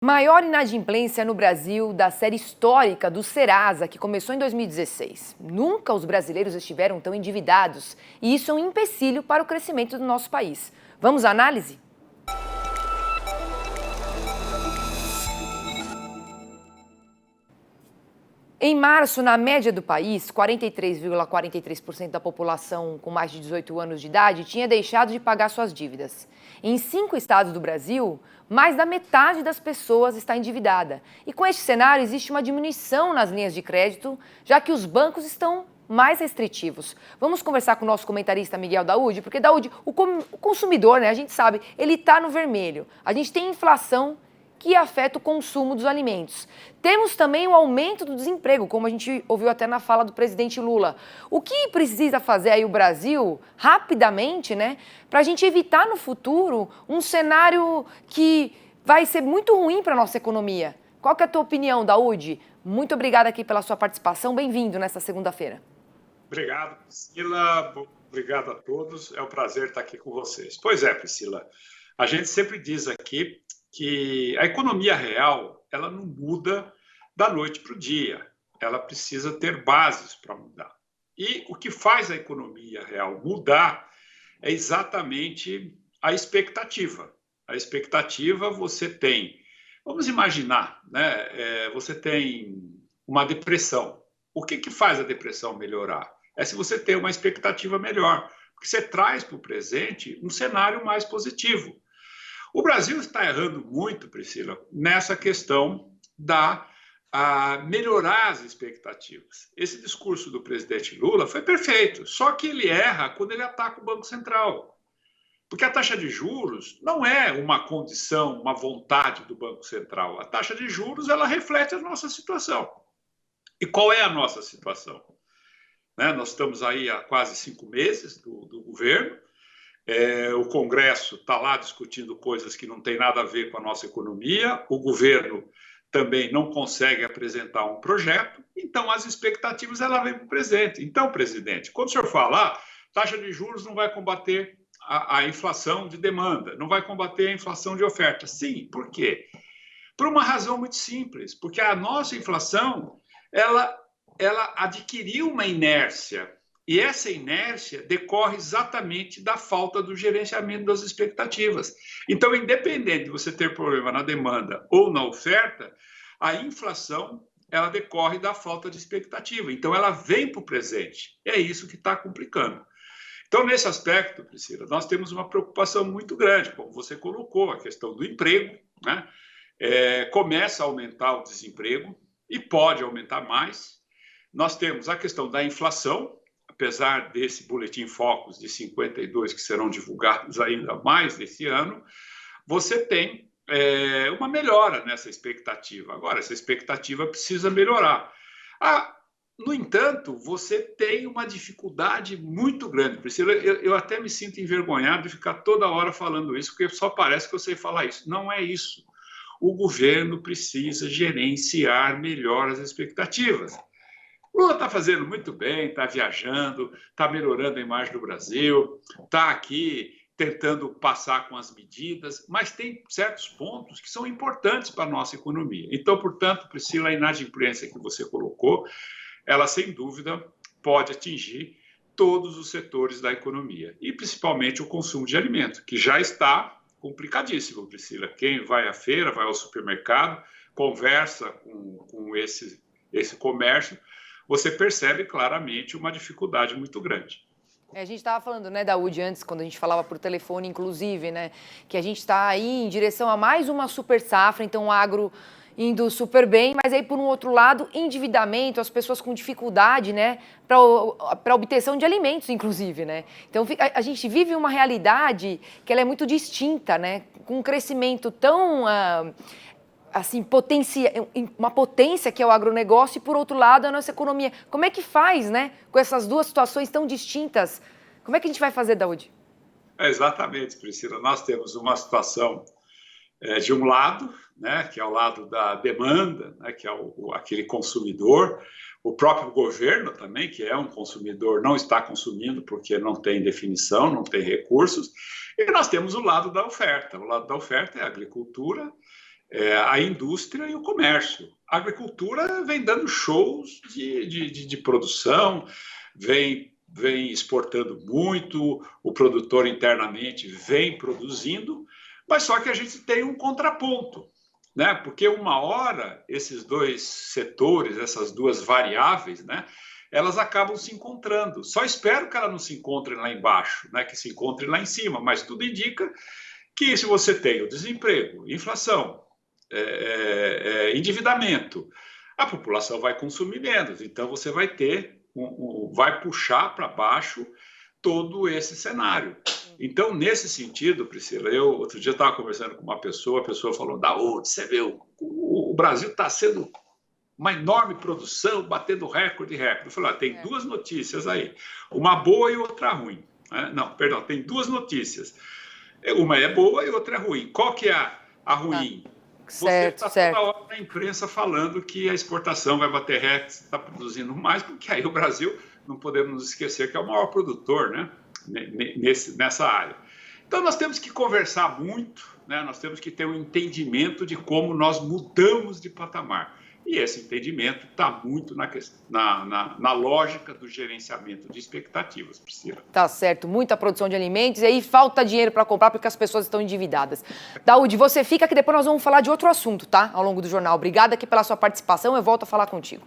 Maior inadimplência no Brasil da série histórica do Serasa, que começou em 2016. Nunca os brasileiros estiveram tão endividados e isso é um empecilho para o crescimento do nosso país. Vamos à análise? Em março, na média do país, 43,43% da população com mais de 18 anos de idade tinha deixado de pagar suas dívidas. Em 5 estados do Brasil, mais da metade das pessoas está endividada. E com este cenário, existe uma diminuição nas linhas de crédito, já que os bancos estão mais restritivos. Vamos conversar com o nosso comentarista Miguel Daúde, porque, Daúde, o consumidor, a gente sabe, ele está no vermelho. A gente tem inflação que afeta o consumo dos alimentos. Temos também o aumento do desemprego, como a gente ouviu até na fala do presidente Lula. O que precisa fazer aí o Brasil, rapidamente, para a gente evitar no futuro um cenário que vai ser muito ruim para a nossa economia? Qual que é a tua opinião, Daúde? Muito obrigada aqui pela sua participação. Bem-vindo nesta segunda-feira. Obrigado, Priscila. Obrigado a todos. É um prazer estar aqui com vocês. Pois é, Priscila. A gente sempre diz aqui que a economia real, ela não muda da noite para o dia. Ela precisa ter bases para mudar. E o que faz a economia real mudar é exatamente a expectativa. A expectativa você tem, vamos imaginar, você tem uma depressão. O que faz a depressão melhorar? É se você tem uma expectativa melhor, porque você traz para o presente um cenário mais positivo. O Brasil está errando muito, Priscila, nessa questão da melhorar as expectativas. Esse discurso do presidente Lula foi perfeito, só que ele erra quando ele ataca o Banco Central. Porque a taxa de juros não é uma condição, uma vontade do Banco Central. A taxa de juros, ela reflete a nossa situação. E qual é a nossa situação? Nós estamos aí há quase 5 meses do governo. O Congresso está lá discutindo coisas que não têm nada a ver com a nossa economia, o governo também não consegue apresentar um projeto, então as expectativas ela vêm para o presente. Então, presidente, quando o senhor falar, taxa de juros não vai combater a inflação de demanda, não vai combater a inflação de oferta. Sim, por quê? Por uma razão muito simples, porque a nossa inflação ela adquiriu uma inércia. E essa inércia decorre exatamente da falta do gerenciamento das expectativas. Então, independente de você ter problema na demanda ou na oferta, a inflação ela decorre da falta de expectativa. Então, ela vem para o presente. E é isso que está complicando. Então, nesse aspecto, Priscila, nós temos uma preocupação muito grande, como você colocou, a questão do emprego, começa a aumentar o desemprego e pode aumentar mais. Nós temos a questão da inflação, apesar desse boletim Focus de 52 que serão divulgados ainda mais nesse ano, você tem uma melhora nessa expectativa. Agora, essa expectativa precisa melhorar. No entanto, você tem uma dificuldade muito grande, Priscila. Eu até me sinto envergonhado de ficar toda hora falando isso, porque só parece que eu sei falar isso. Não é isso. O governo precisa gerenciar melhor as expectativas. Lula está fazendo muito bem, está viajando, está melhorando a imagem do Brasil, está aqui tentando passar com as medidas, mas tem certos pontos que são importantes para a nossa economia. Então, portanto, Priscila, a inadimplência que você colocou, ela, sem dúvida, pode atingir todos os setores da economia, e principalmente o consumo de alimentos, que já está complicadíssimo, Priscila. Quem vai à feira, vai ao supermercado, conversa com esse comércio, você percebe claramente uma dificuldade muito grande. A gente estava falando, Daúde, antes, quando a gente falava por telefone, inclusive, que a gente está aí em direção a mais uma super safra, então o agro indo super bem, mas aí, por um outro lado, endividamento, as pessoas com dificuldade, para obtenção de alimentos, inclusive, Então, a gente vive uma realidade que ela é muito distinta, com um crescimento tão... assim, uma potência que é o agronegócio e, por outro lado, a nossa economia. Como é que faz, com essas duas situações tão distintas? Como é que a gente vai fazer, Daúde? Exatamente, Priscila. Nós temos uma situação de um lado, que é o lado da demanda, que é aquele consumidor, o próprio governo também, que é um consumidor, não está consumindo porque não tem definição, não tem recursos, e nós temos o lado da oferta. O lado da oferta é a agricultura, a indústria e o comércio. A agricultura vem dando shows de produção, vem exportando muito, o produtor internamente vem produzindo, mas só que a gente tem um contraponto, né? Porque uma hora esses dois setores, essas duas variáveis, né, elas acabam se encontrando. Só espero que elas não se encontrem lá embaixo, né, que se encontrem lá em cima, mas tudo indica que se você tem o desemprego, inflação, endividamento, a população vai consumir menos, então você vai ter, vai puxar para baixo todo esse cenário. Então, nesse sentido, Priscila, outro dia estava conversando com uma pessoa, a pessoa falou, da onde você vê, o Brasil está sendo uma enorme produção, batendo recorde. Eu falei, tem duas notícias aí, uma boa e outra ruim. Não, perdão, tem duas notícias. Uma é boa e outra é ruim. Qual que é a ruim? Certo, você está toda hora na imprensa falando que a exportação vai bater recorde, está produzindo mais, porque aí o Brasil, não podemos nos esquecer que é o maior produtor, né, nessa área. Então nós temos que conversar muito, né, nós temos que ter um entendimento de como nós mudamos de patamar. E esse entendimento está muito na lógica do gerenciamento de expectativas, Priscila. Tá certo, muita produção de alimentos e aí falta dinheiro para comprar porque as pessoas estão endividadas. Daúde, você fica que depois nós vamos falar de outro assunto, tá? Ao longo do jornal. Obrigada aqui pela sua participação, eu volto a falar contigo.